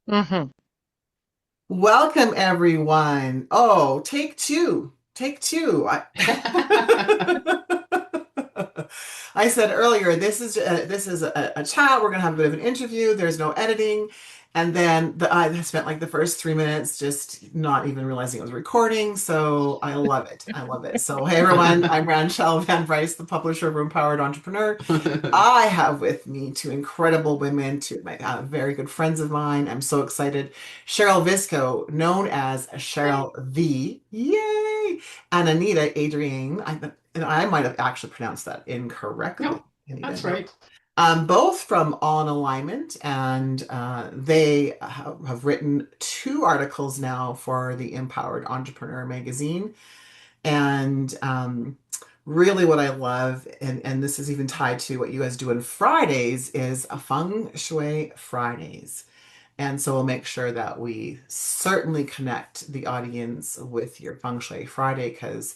Hmm. Welcome, everyone. Oh, take two. Take two. I said earlier, this is a chat. We're gonna have a bit of an interview. There's no editing, and then I spent like the first 3 minutes just not even realizing it was recording. So I love it. I love it. So hey, everyone. I'm Ranchelle Van Bryce, the publisher of Empowered Entrepreneur. I have with me two incredible women, two of my very good friends of mine. I'm so excited. Cheryl Visco, known as Cheryl V. Yay! And Anita Adrienne. And I might have actually pronounced that incorrectly. No, Anita, that's no. right. Both from All in Alignment, and they have written two articles now for the Empowered Entrepreneur magazine. And really, what I love, and this is even tied to what you guys do on Fridays, is a Feng Shui Fridays. And so we'll make sure that we certainly connect the audience with your Feng Shui Friday because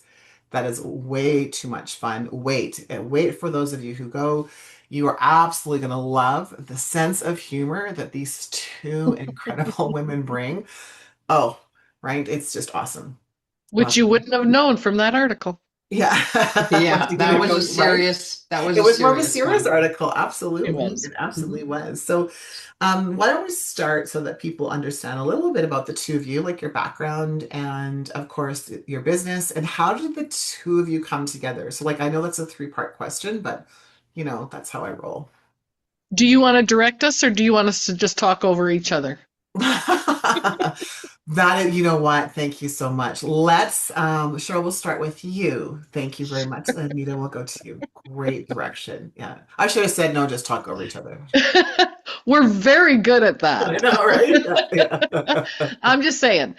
that is way too much fun. Wait, and wait for those of you who go. You are absolutely going to love the sense of humor that these two incredible women bring. Oh, right. It's just awesome. Which you Awesome. wouldn't have known from that article. Yeah. Once Yeah, you give it a go, right? that was It a was more of a serious serious one. article. It Absolutely. was. It Mhm. absolutely was. So, why don't we start so that people understand a little bit about the two of you, like your background and, of course, your business, and how did the two of you come together? So, like, I know that's a three-part question, but that's how I roll. Do you want to direct us or do you want us to just talk over each other? That is, you know what? Thank you so much. Cheryl, we'll start with you. Thank you very much. Anita, we'll go to you. Great direction. Yeah. I should have said no, just talk over each other. We're very good at I that. know, right? Yeah, yeah. I'm just saying.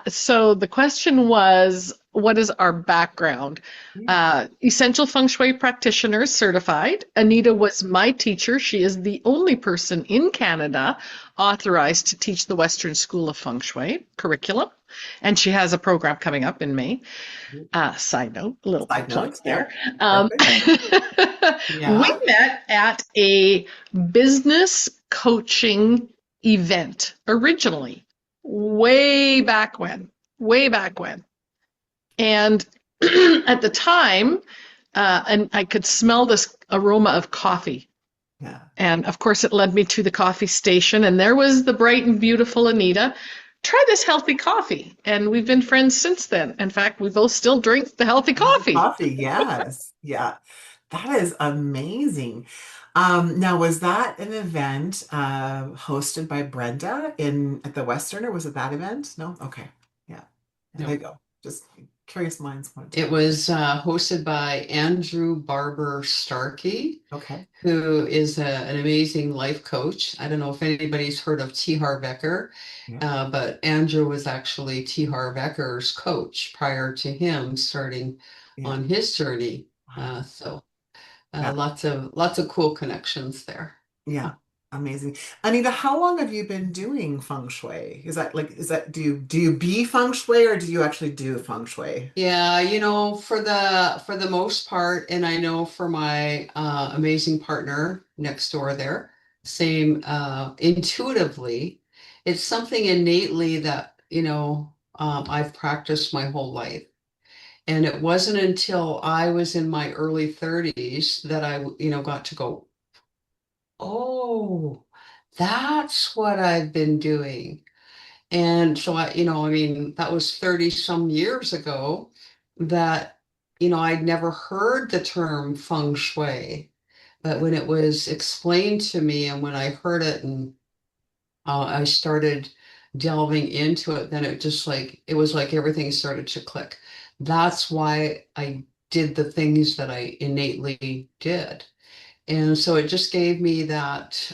So the question was, what is our background? Yeah. Essential Feng Shui practitioner certified. Anita was my teacher. She is the only person in Canada authorized to teach the Western School of Feng Shui curriculum. And she has a program coming up in May. Side note, a little Side plug note. Yeah. there. Perfect. We Yeah. met at a business coaching event originally, way back when, way back when. And at the time, and I could smell this aroma of coffee. Yeah. And of course, it led me to the coffee station, and there was the bright and beautiful Anita. Try this healthy coffee. And we've been friends since then. In fact, we both still drink the healthy coffee. Coffee. Yes. Yeah. That is amazing. Now, was that an event hosted by Brenda in at the Western, or was it that event? No? Okay. Yeah. There No. you go. Just curious minds want to It know. was hosted by Andrew Barber Starkey, Okay. who is an amazing life coach. I don't know if anybody's heard of T. Harv Eker, Yeah. but Andrew was actually T. Harv Eker's coach prior to him starting Yeah. on his journey. Wow. So Yeah. lots of cool connections there. Yeah. Amazing. Anita, how long have you been doing feng shui? Do you be feng shui or do you actually do feng shui? Yeah, for the most part, and I know for my amazing partner next door there, same intuitively, it's something innately that, I've practiced my whole life. And it wasn't until I was in my early 30s that I, got to go, oh, that's what I've been doing. And so I mean, that was 30 some years ago that, I'd never heard the term feng shui. But when it was explained to me and when I heard it and I started delving into it, then it was like everything started to click. That's why I did the things that I innately did. And so it just gave me that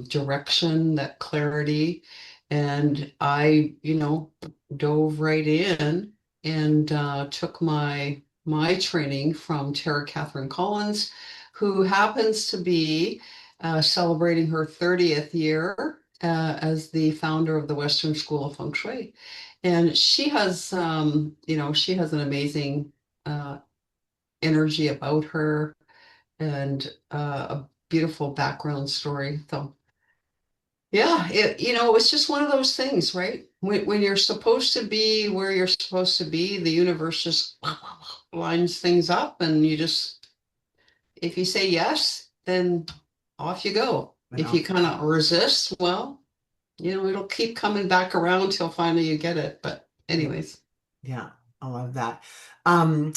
direction, that clarity. And I, dove right in and took my training from Tara Catherine Collins, who happens to be celebrating her 30th year as the founder of the Western School of Feng Shui. And she has an amazing uh, energy about her and a beautiful background story. So, Yeah, it was just one of those things, right? When you're supposed to be where you're supposed to be, the universe just lines things up, and you just, if you say yes, then off you go. And If off you you kind go. of resist, well, it'll keep coming back around till finally you get it. But Yeah. anyways, Yeah, I love that. Um,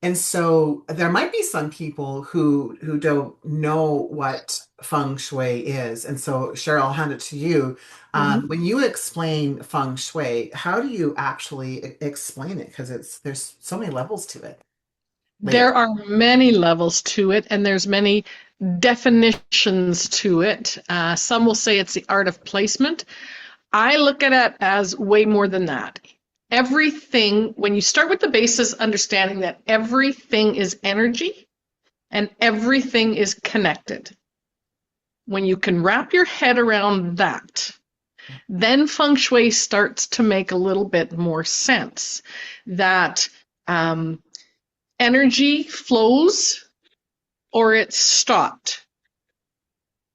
and so there might be some people who don't know what feng shui is. And so Cheryl, I'll hand it to you. Mhm. When you explain feng shui, how do you actually explain it? Because there's so many levels to it, layers. There are many levels to it, and there's many definitions to it. Some will say it's the art of placement. I look at it as way more than that. Everything, when you start with the basis, understanding that everything is energy and everything is connected. When you can wrap your head around that, then feng shui starts to make a little bit more sense. That um, energy flows or it's stopped.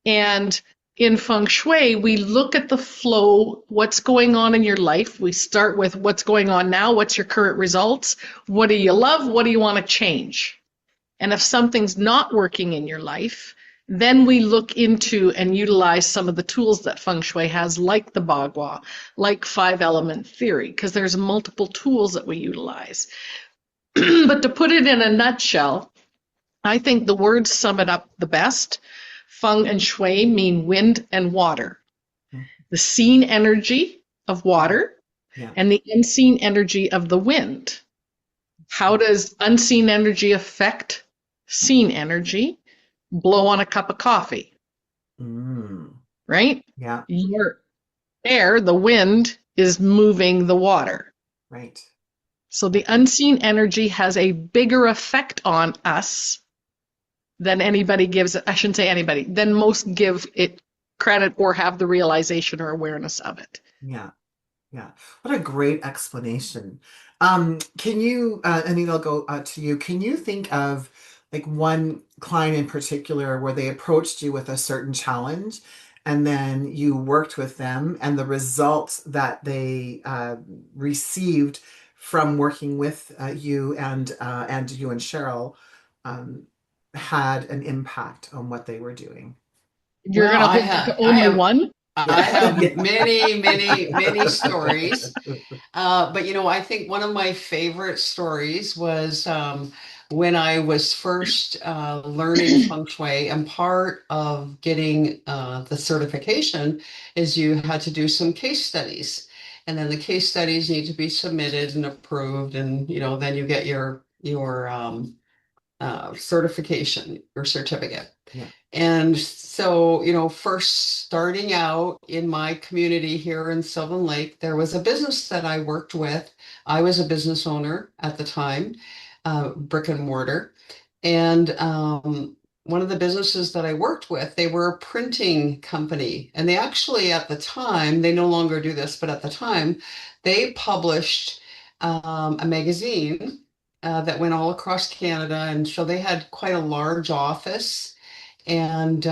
And in feng shui, we look at the flow, what's going on in your life. We start with what's going on now, what's your current results, what do you love, what do you want to change? And if something's not working in your life, then we look into and utilize some of the tools that feng shui has, like the bagua, like five element theory, because there's multiple tools that we utilize. But to put it in a nutshell, I think the words sum it up the best. Feng and shui mean wind and water. The seen energy of water Yeah. and the unseen energy of the wind. How does unseen energy affect seen energy? Blow on a cup of coffee, Mm, right? yeah, Your air, the wind, is moving the water. right. So the Right. unseen energy has a bigger effect on us than anybody gives it. I shouldn't say anybody, than most give it credit or have the realization or awareness of it. Yeah. Yeah, what a great explanation. Can you, Anita, I'll go to you. Can you think of like one client in particular where they approached you with a certain challenge and then you worked with them and the results that they received from working with you and you and Cheryl um, had an impact on what they were doing? You're well, going to I hold me to have, I only have, one? I Yeah. have Yeah. many, many, many stories. But I think one of my favorite stories was when I was first learning feng shui, and part of getting the certification is you had to do some case studies. And then the case studies need to be submitted and approved, and then you get your certification, your certificate. Yeah. And so, first starting out in my community here in Sylvan Lake, there was a business that I worked with. I was a business owner at the time, brick and mortar. And one of the businesses that I worked with, they were a printing company. And they actually, at the time, they no longer do this, but at the time, they published a magazine that went all across Canada. And so they had quite a large office and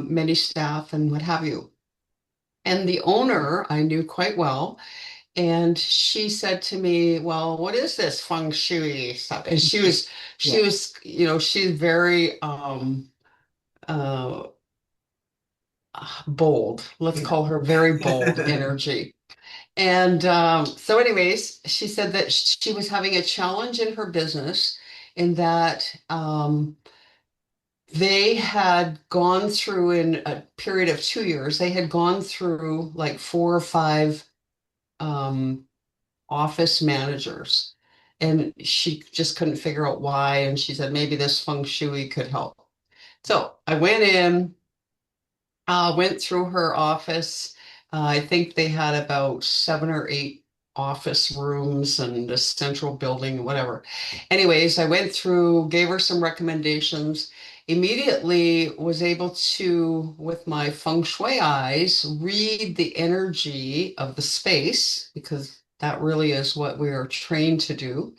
many staff and what have you. And the owner I knew quite well. And she said to me, "Well, what is this feng shui stuff?" And she Yeah. was, she's very uh, bold. Let's Yeah. call her very bold energy. And so, anyways, she said that she was having a challenge in her business in that they had gone through in a period of 2 years, they had gone through like four or five um, office managers. And she just couldn't figure out why. And she said, maybe this feng shui could help. So I went in, went through her office. I think they had about seven or eight office rooms and a central building, whatever. Anyways, I went through, gave her some recommendations, immediately was able to, with my feng shui eyes, read the energy of the space because that really is what we are trained to do.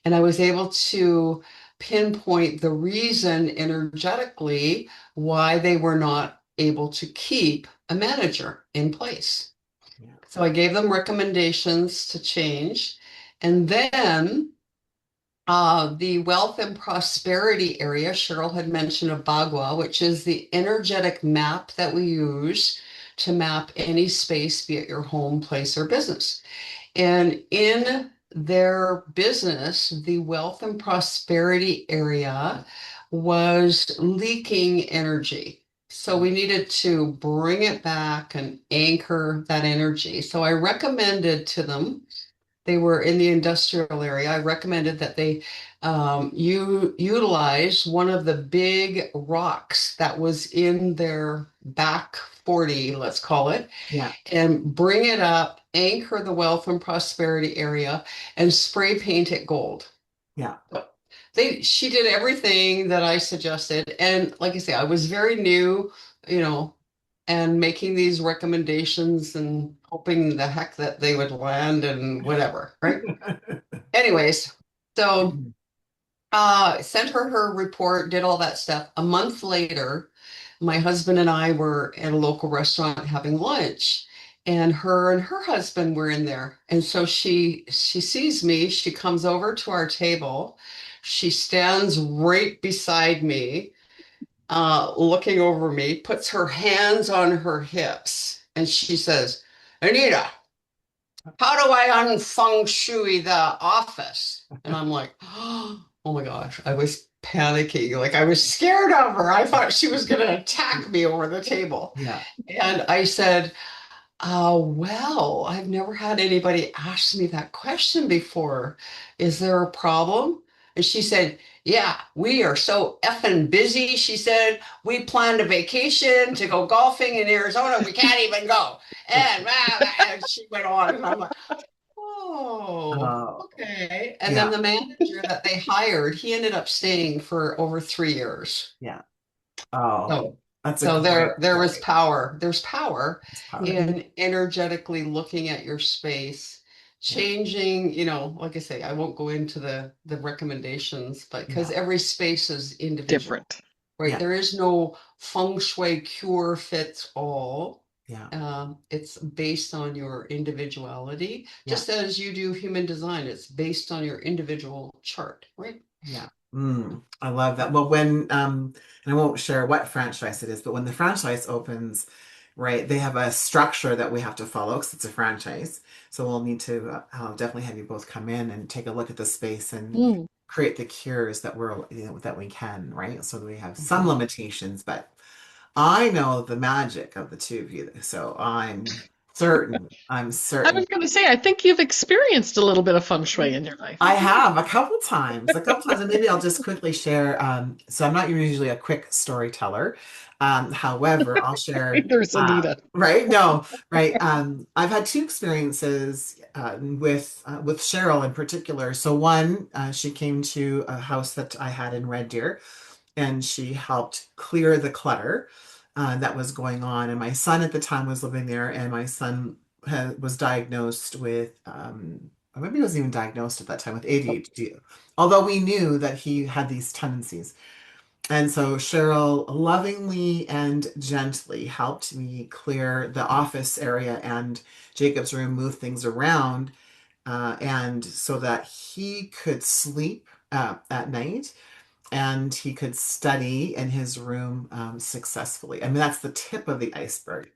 And I was able to pinpoint the reason energetically why they were not able to keep a manager in place. Yeah. So I gave them recommendations to change. And then the wealth and prosperity area, Cheryl had mentioned a Bagua, which is the energetic map that we use to map any space, be it your home, place, or business. And in their business, the wealth and prosperity area was leaking energy. So we needed to bring it back and anchor that energy. So I recommended to them, they were in the industrial area. I recommended that they utilize one of the big rocks that was in their back 40, let's call it, Yeah. and bring it up, anchor the wealth and prosperity area, and spray paint it gold. Yeah. She did everything that I suggested. And like I say, I was very new, you know, and making these recommendations and hoping the heck that they would land and whatever, right? Anyways, so sent her her report, did all that stuff. A month later, my husband and I were at a local restaurant having lunch, and her husband were in there. And so she sees me, she comes over to our table, she stands right beside me, looking over me, puts her hands on her hips, and she says, Anita, how do I unfeng shui the office? And I'm like, oh my gosh, I was panicking. Like I was scared of her. I thought she was going to attack me over the table. Yeah. And I said, well, I've never had anybody ask me that question before. Is there a problem? And she said, yeah, we are so effing busy. She said, we planned a vacation to go golfing in Arizona. We can't even go. And she went on. And I'm like, oh, Oh, okay. And then yeah. the manager that they hired, he ended up staying for over 3 years. Yeah. Oh, So, that's a so great there was story. power. There's power It's power. in energetically looking at your space, Yeah. changing, like I say, I won't go into the recommendations, but because Yeah. every space is individual, Different. right? Yeah. There is no feng shui cure fits all. Yeah. It's based on your individuality, Yeah. just as you do human design. It's based on your individual chart, right? Yeah. I love that. Well, when and I won't share what franchise it is, but when the franchise opens, right, they have a structure that we have to follow because it's a franchise. So we'll need to I'll definitely have you both come in and take a look at the space and Mm. create the cures that that we can, right? So we have some Mhm. limitations, but I know the magic of the two of you, so I'm I certain was going to say, I think you've experienced a little bit of feng shui in your life. I have a couple times, and maybe I'll just quickly share. So I'm not usually a quick storyteller. However, I'll share. There's Anita. Right? No, right. I've had two experiences with Cheryl in particular. So one, she came to a house that I had in Red Deer, and she helped clear the clutter that was going on. And my son at the time was living there, and my son was diagnosed with, or maybe he wasn't even diagnosed at that time with ADHD, although we knew that he had these tendencies. And so Cheryl lovingly and gently helped me clear the office area and Jacob's room, move things around, and so that he could sleep at night and he could study in his room successfully. I mean, that's the tip of the iceberg,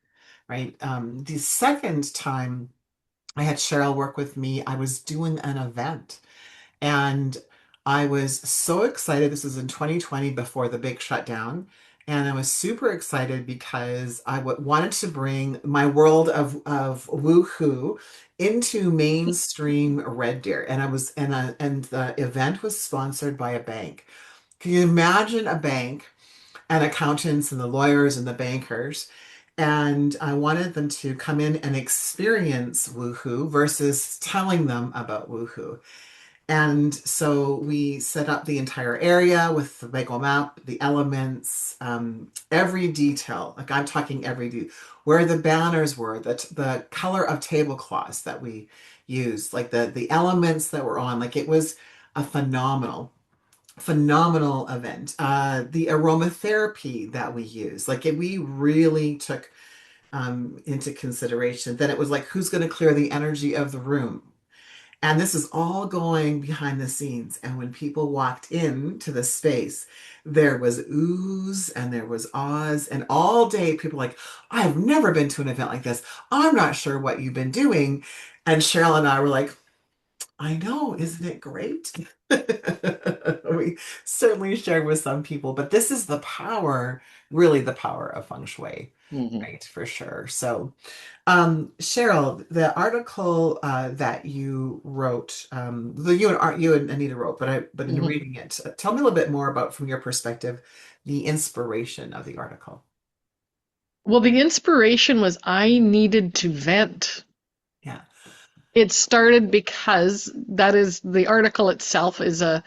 right? The second time I had Cheryl work with me, I was doing an event and I was so excited. This was in 2020 before the big shutdown. And I was super excited because wanted to bring my world of woohoo into mainstream Red Deer. And and the event was sponsored by a bank. Can you imagine a bank and accountants and the lawyers and the bankers? And I wanted them to come in and experience woohoo versus telling them about woohoo. And so we set up the entire area with the Lego map, the elements, every detail. Like I'm talking every detail, where the banners were, the color of tablecloths that we used, like the elements that were on. Like it was a phenomenal event. The aromatherapy that we used, we really took into consideration. Then it was like, who's going to clear the energy of the room? And this is all going behind the scenes. And when people walked into the space, there was oohs and there was ahs. And all day, people were like, I've never been to an event like this. I'm not sure what you've been doing. And Cheryl and I were like, I know, isn't it great? We certainly shared with some people, but this is the power, really the power of feng shui, Mhm. right? For sure. So, Cheryl, the article that you wrote, you and Anita wrote, but in Mhm. reading it, tell me a little bit more about, from your perspective, the inspiration of the article. Well, the inspiration was I needed to vent. Yeah, It started because that is the article itself is a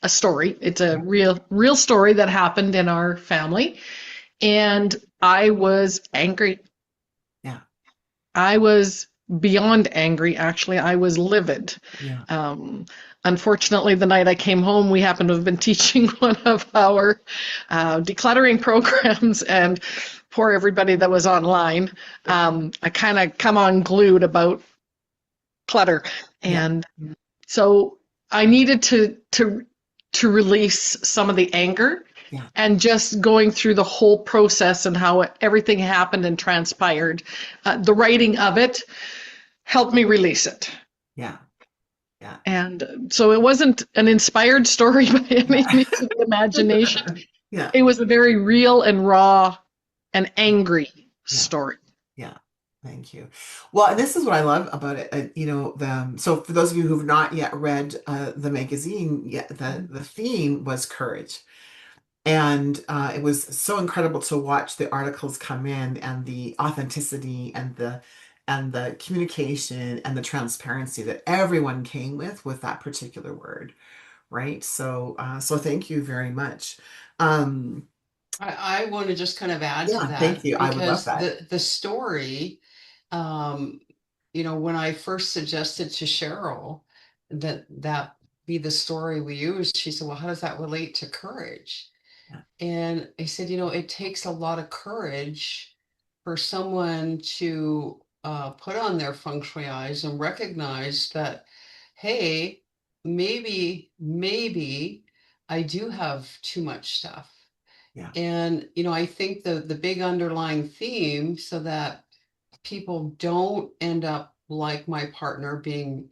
story. It's a yeah, real story that happened in our family. And I was angry. yeah, I was beyond angry, actually. I was livid. yeah, Um, Unfortunately, the night I came home, we happened to have been teaching one of our decluttering programs, and poor everybody that was online. I kind of come unglued about clutter, yeah, and so I needed to release some of the anger, yeah, and just going through the whole process and how everything happened and transpired. The writing of it helped me release it. yeah, yeah, And so it wasn't an inspired story by any yeah. means of the imagination. Yeah, It was a very real and raw and yeah, angry yeah. story. Yeah, thank you. Well, and this is what I love about it. So for those of you who've not yet read the magazine, yet the theme was courage, and it was so incredible to watch the articles come in and the authenticity and the communication and the transparency that everyone came with that particular word, right? So thank you very much. Um, I want to just kind of add to yeah, thank that you. I would love because that. the story, um, when I first suggested to Cheryl that that be the story we use, she said, "Well, how does that relate to courage?" Yeah, And I said, it takes a lot of courage for someone to put on their feng shui eyes and recognize that, hey, maybe I do have too much stuff. yeah, And, I think the big underlying theme so that people don't end up like my partner being,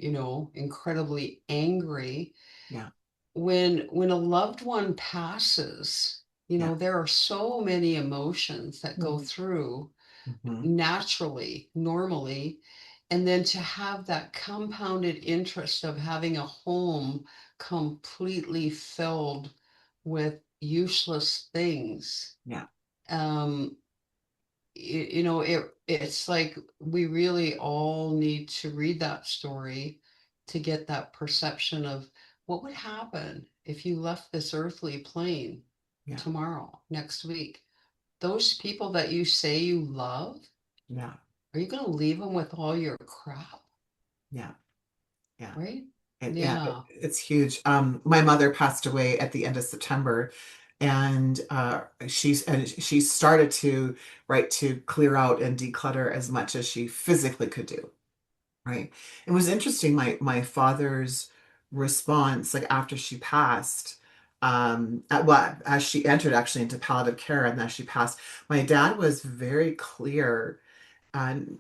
incredibly angry yeah, when a loved one passes, yeah. there are so many emotions that go Mhm. through Mhm. naturally, normally, and then to have that compounded interest of having a home completely filled with useless things. Yeah, um it's like we really all need to read that story to get that perception of what would happen if you left this earthly plane yeah, tomorrow, next week. Those people that you say you love, yeah, are you going to leave them with all your crap? yeah, yeah. Right? Yeah, Yeah. it's huge. My mother passed away at the end of September, and she started to clear out and declutter as much as she physically could do. Right. It was interesting. My father's response, like after she passed, as she entered actually into palliative care and as she passed, my dad was very clear on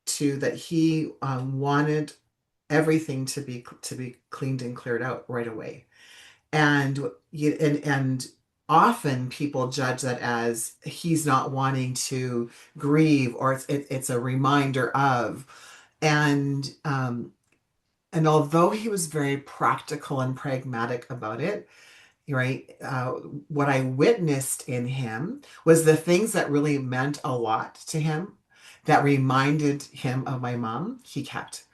to that he wanted everything to be cleaned and cleared out right away. And often people judge that as he's not wanting to grieve, or it's a reminder of. And and although he was very practical and pragmatic about it, right, what I witnessed in him was the things that really meant a lot to him, that reminded him of my mom, he kept.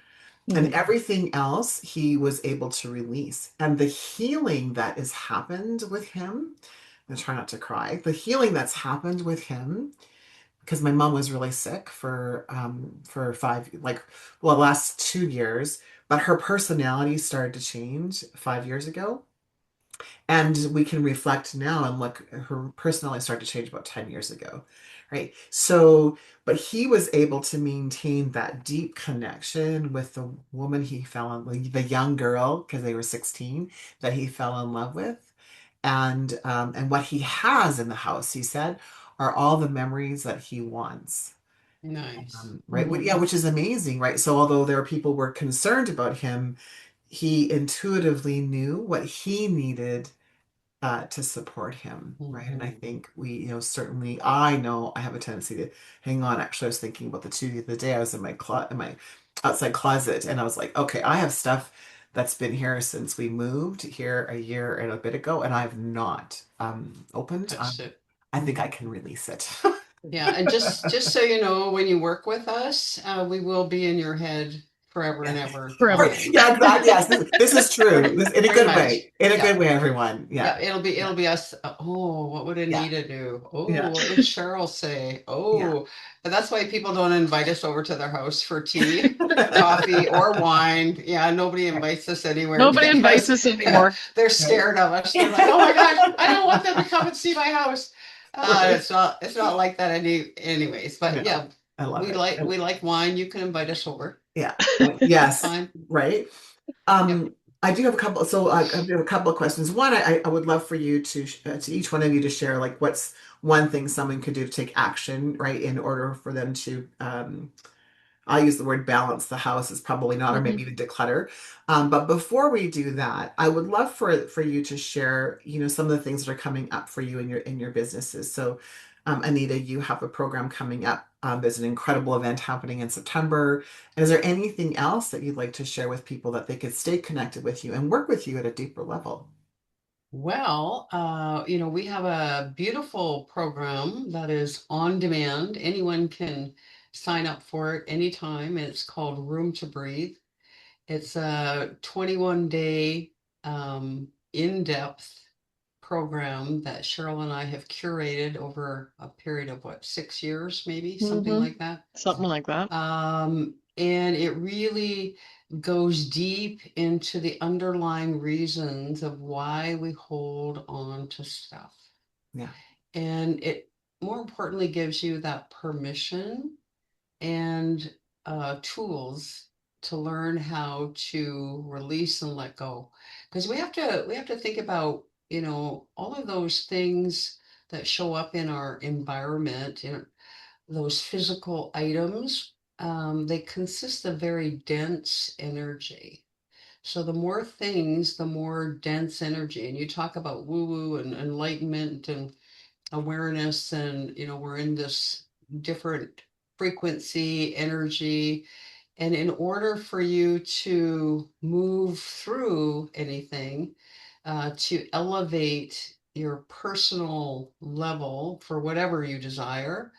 And Mhm. everything else he was able to release. And the healing that has happened with him, I try not to cry, the healing that's happened with him, because my mom was really sick for last 2 years, but her personality started to change 5 years ago. And we can reflect now and look, her personality started to change about 10 years ago, right? So, but he was able to maintain that deep connection with the woman he fell in, like the young girl, because they were 16, that he fell in love with. And what he has in the house, he said, are all the memories that he wants. Nice. Right. Yeah, which is amazing, right? So although there are people were concerned about him, he intuitively knew what he needed to support him, right? And I Hmm. think certainly I know I have a tendency to hang on. Actually, I was thinking about the two the other day. I was in my outside closet, and I was like, okay, I have stuff that's been here since we moved here a year and a bit ago, and I've not opened. Touched it. I think I Hmm. can release it. Yeah, and just so you know, when you work with us, we will be in your head forever and Yeah. ever. Forever. Yeah, exactly. Yes, this is true. This in a Pretty good much. way. In a Yeah. good way, everyone. Yeah, Yeah. it'll Yeah. be us. Oh, what would Yeah. Anita do? Yeah. Oh, what would Cheryl say? Yeah. Oh, and that's why people don't invite us over to their house for tea, coffee, or wine. Yeah, nobody invites us anywhere Nobody invites because us anymore. they're Right. scared of us. They're like, oh my gosh, I don't want them to come and see my house. Right. It's not like that anyways. But yeah, No, I love it. we like wine. You can invite us over. Yeah. That's Yes. fine. Right. Yep. I do have a couple. So I do have a couple of questions. One, I would love for you to each one of you to share like what's one thing someone could do to take action, right, in order for them to I'll use the word balance the house is probably not, or maybe Mhm. even declutter. But before we do that, I would love for you to share, some of the things that are coming up for you in your businesses. So, Anita, you have a program coming up. There's an incredible event happening in September. Is there anything else that you'd like to share with people that they could stay connected with you and work with you at a deeper level? Well, we have a beautiful program that is on demand. Anyone can sign up for it anytime. It's called Room to Breathe. It's a 21-day in-depth program that Cheryl and I have curated over a period of 6 years, maybe something Mhm. like that. Something like that. And it really goes deep into the underlying reasons of why we hold on to stuff. Yeah. And it more importantly gives you that permission and tools to learn how to release and let go. Because we have to think about, all of those things that show up in our environment, those physical items, they consist of very dense energy. So the more things, the more dense energy. And you talk about woo-woo and enlightenment and awareness, and we're in this different frequency, energy. And in order for you to move through anything, to elevate your personal level for whatever you desire,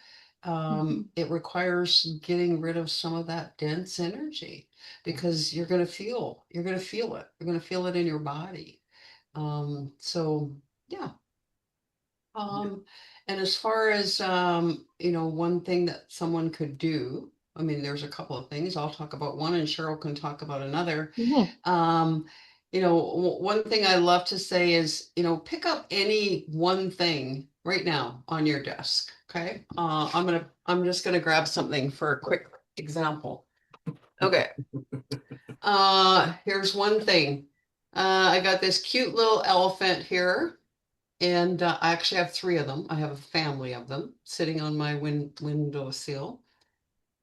Mhm. it requires getting rid of some of that dense energy because you're going to feel it. You're going to feel it in your body. So yeah. Yeah. And as far as one thing that someone could do, I mean, there's a couple of things. I'll talk about one, and Cheryl can talk about another. Mhm. Um, one thing I love to say is, pick up any one thing right now on your desk. Okay. I'm just gonna grab something for a quick example. Okay. Here's one thing. I got this cute little elephant here. And I actually have three of them. I have a family of them sitting on my windowsill.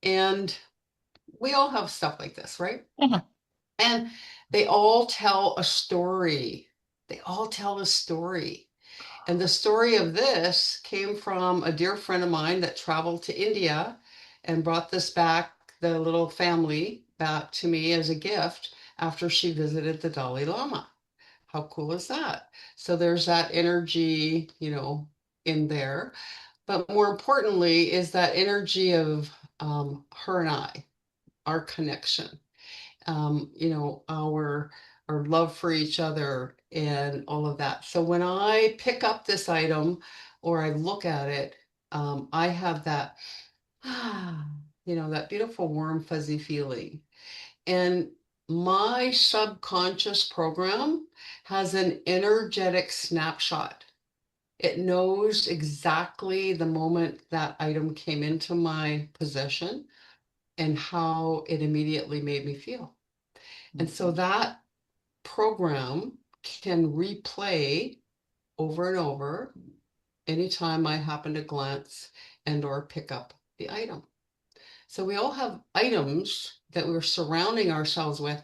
And we all have stuff like this, right? Mhm. And they all tell a story. They all tell a story. And the story of this came from a dear friend of mine that traveled to India and brought this back, the little family, back to me as a gift after she visited the Dalai Lama. How cool is that? So there's that energy, in there. But more importantly, is that energy of her and I, our connection, our love for each other and all of that. So when I pick up this item or I look at it, I have that, that beautiful warm, fuzzy feeling. And my subconscious program has an energetic snapshot. It knows exactly the moment that item came into my possession and how it immediately made me feel. And so that program can replay over and over anytime I happen to glance and or pick up the item. So we all have items that we're surrounding ourselves with,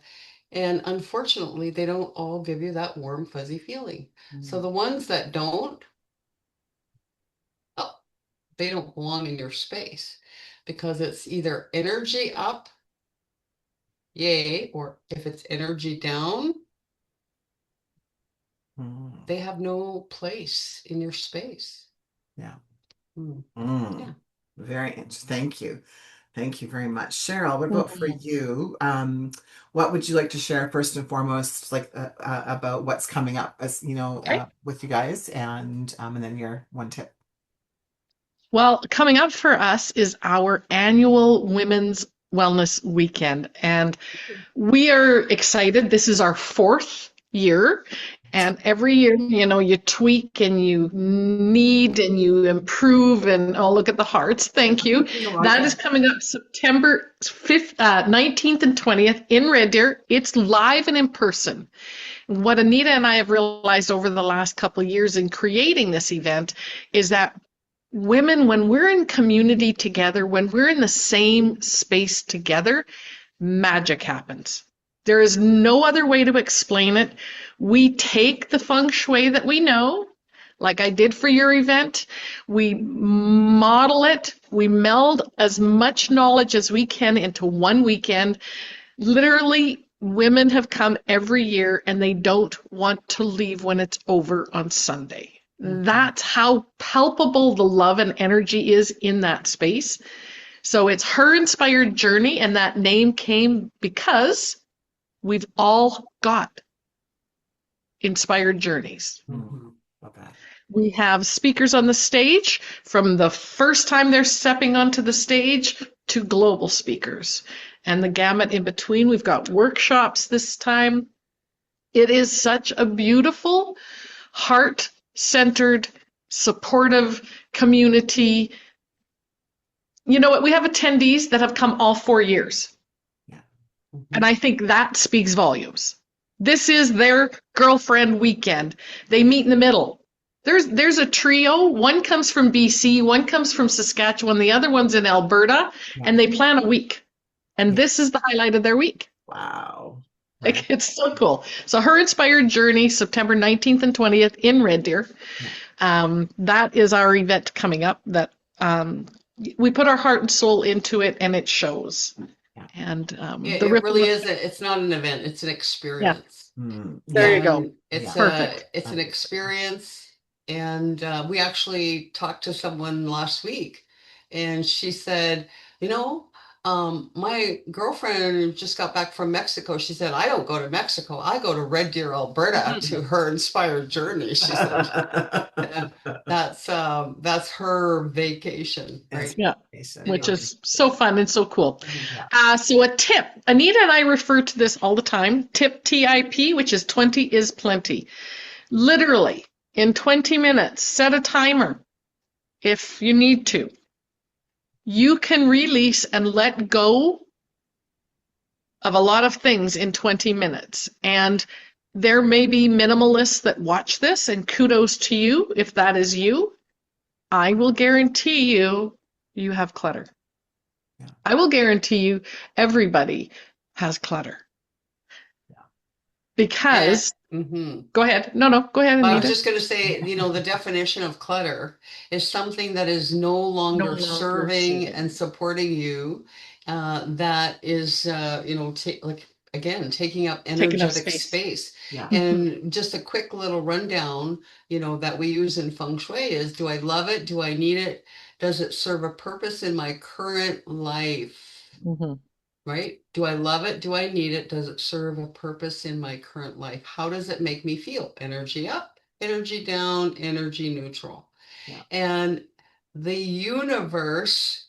and unfortunately, they don't all give you that warm, fuzzy feeling. So the ones that don't, oh, they don't belong in your space because it's either energy up, yay, or if it's energy down, they have no place in your space. Yeah. Mm. Yeah. Very interesting. Thank you. Thank you very much. Cheryl, what about for you? What would you like to share first and foremost, like about what's coming up as with you guys, and then your one tip. Well, coming up for us is our annual Women's Wellness Weekend, and we are excited. This is our 4th year, and every year, you tweak and you need and you improve, and oh, look at the hearts. Thank you. That is coming up September 5th, 19th and 20th in Red Deer. It's live and in person. What Anita and I have realized over the last couple of years in creating this event is that women, when we're in community together, when we're in the same space together, magic happens. There is no other way to explain it. We take the feng shui that we know, like I did for your event, we model it, we meld as much knowledge as we can into one weekend. Literally, women have come every year and they don't want to leave when it's over on Sunday. That's how palpable the love and energy is in that space. So it's her inspired journey, and that name came because we've all got inspired journeys. Love that. We have speakers on the stage from the first time they're stepping onto the stage to global speakers, and the gamut in between. We've got workshops this time. It is such a beautiful, heart-centered, supportive community. You know what? We have attendees that have come all 4 years. Yeah. And I think that speaks volumes. This is their girlfriend weekend. They meet in the middle. There's a trio. One comes from BC, one comes from Saskatchewan, the other one's in Alberta, and they plan a week. And this is the highlight of their week. Wow. Like, it's so cool. So her inspired journey, September 19th and 20th in Red Deer. That is our event coming up that we put our heart and soul into it, and it shows. And it really is. It's not an event; it's an experience. There you go. It's perfect. It's an experience, and we actually talked to someone last week, and she said, my girlfriend just got back from Mexico. She said, I don't go to Mexico. I go to Red Deer, Alberta to her inspired journey. She said, that's her vacation, right? Yeah, which is so fun and so cool. So a tip, Anita and I refer to this all the time, tip TIP, which is 20 is plenty. Literally, in 20 minutes, set a timer if you need to. You can release and let go of a lot of things in 20 minutes. And there may be minimalists that watch this, and kudos to you if that is you. I will guarantee you have clutter. I will guarantee you everybody has clutter. Because, go ahead. No, go ahead, Anita. I was just going to say, the definition of clutter is something that is no longer serving and supporting you, that is, taking up energetic space. And just a quick little rundown, that we use in Feng Shui is, do I love it? Do I need it? Does it serve a purpose in my current life? Right? Do I love it? Do I need it? Does it serve a purpose in my current life? How does it make me feel? Energy up, energy down, energy neutral. And the universe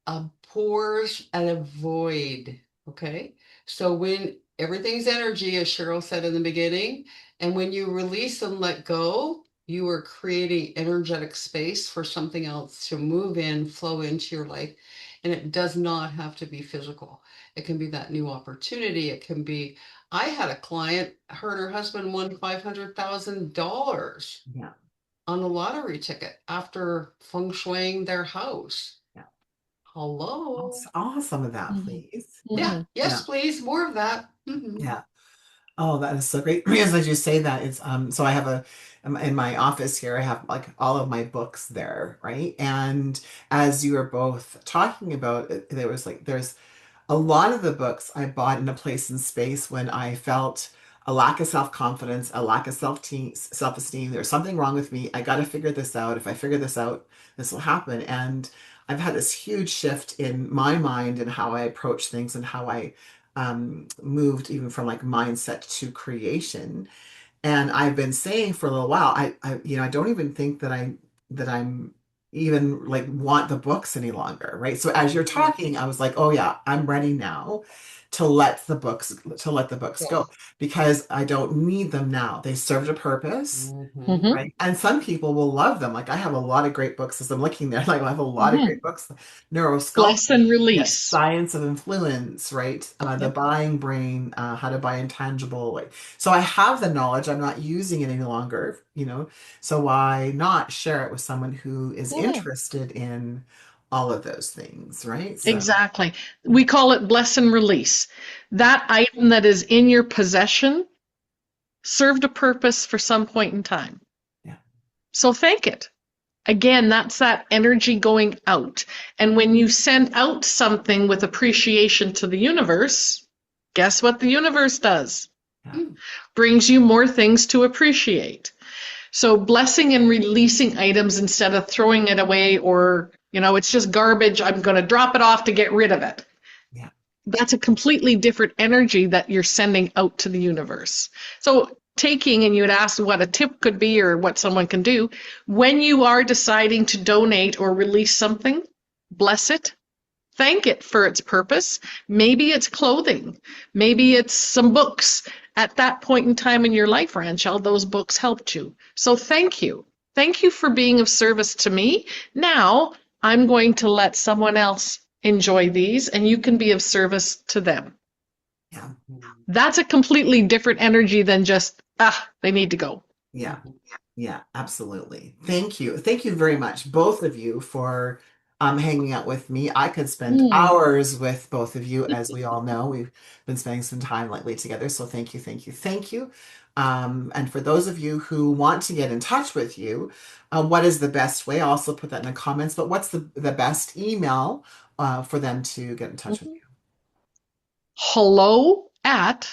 abhors and avoid. Okay. So when everything's energy, as Cheryl said in the beginning, and when you release and let go, you are creating energetic space for something else to move in, flow into your life. And it does not have to be physical. It can be that new opportunity. It can be, I had a client, her and her husband won $500,000 Yeah. on a lottery ticket after feng shuiing their house. Yeah. Hello. Some of that, Mhm. please. Yeah, Mhm. Yeah. yes, please. More of that. Mhm. Yeah. Oh, that is so great. Because as you say that, it's so I have in my office here, I have like all of my books there, right? And as you were both talking about it, there was like there's a lot of the books I bought in a place and space when I felt a lack of self-confidence, a lack of self-esteem. There's something wrong with me. I got to figure this out. If I figure this out, this will happen. And I've had this huge shift in my mind and how I approach things and how I moved even from like mindset to creation. And I've been saying for a little while, I don't even think that I'm even like want the books any longer, right? So as you're talking, I was like, oh yeah, I'm ready now to let the books Yeah. go because I don't need them now. They served a purpose. Mhm. Mhm. Right. And some people will love them. Like I have a lot of great books as I'm looking there. Like I have a lot of Mhm. great books. Bless Neurosculpture, and yeah, release. Science of Influence, right? The Yep. Buying Brain, How to Buy Intangible. Like, so I have the knowledge. I'm not using it any longer, you know. So why not share it with someone who is Yeah. interested in all of those things, right? So Exactly. We call it bless and release. That item that is in your possession served a purpose for some point in time. yeah, So thank it. Again, that's that energy going out. And when you send out something with appreciation to the universe, guess what the universe does? yeah, Mm. Brings you more things to appreciate. So blessing and releasing items instead of throwing it away or, it's just garbage. I'm going to drop it off to get rid of it. yeah, That's a completely different energy that you're sending out to the universe. So taking, and you had asked what a tip could be or what someone can do, when you are deciding to donate or release something, bless it, thank it for its purpose. Maybe it's clothing, maybe it's some books. At that point in time in your life, Ranchelle, those books helped you. So thank you. Thank you for being of service to me. Now I'm going to let someone else enjoy these and you can be of service to them. yeah, Mhm. That's a completely different energy than just, they need to go. yeah. Mhm. Yeah, absolutely. Thank you. Thank you very much, both of you, for hanging out with me. I could spend Mm. hours with both of you, as we all know. We've been spending some time lately together. So thank you, thank you, thank you. And for those of you who want to get in touch with you, what is the best way? I'll also put that in the comments, but what's the best email for them to get in touch with Mhm. Hello at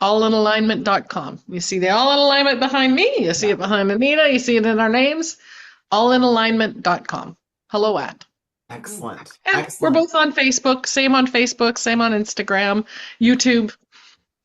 allinalignment.com. You see the all in alignment behind me. You you? see Yeah, it behind Anita. You see it in our names. Allinalignment.com. Hello at. Mm. excellent. And we're Excellent. both on Facebook. Same on Facebook. Same on Instagram, YouTube.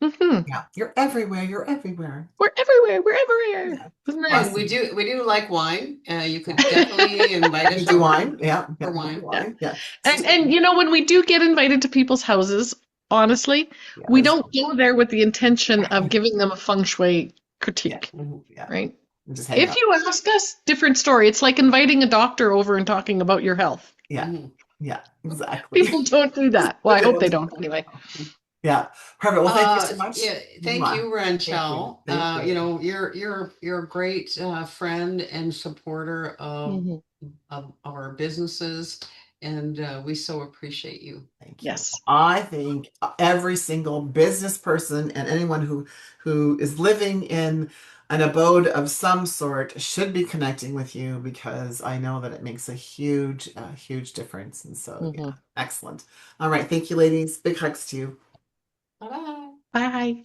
Yeah, you're everywhere. You're everywhere. We're everywhere. We're everywhere. Yeah. Isn't that And nice? Awesome. we do like wine. You Yeah. could definitely invite You us do over wine? Yeah, for yeah, we do wine. Yeah. wine. Yeah. And when we do get invited to people's houses, honestly, Yeah, we there's don't go there with the intention of giving them a feng shui yeah, critique, Mhm. yeah. right? Just hang If out. you ask us, different story. It's like inviting a doctor over and talking about your health. Yeah, Mhm. yeah, exactly. People don't do that. Well, I hope they don't anyway. Yeah. Perfect. Well, thank you so much. Yeah, thank Mwah. you, Thank you. Ranchelle. Thank you. You're a great friend and supporter Mhm. of our businesses, and we so appreciate you. Thank you. Yes. I think every single business person and anyone who is living in an abode of some sort should be connecting with you because I know that it makes a huge difference. And so, yeah, Mhm. excellent. All right. Thank you, ladies. Big hugs to you. Bye bye. Bye.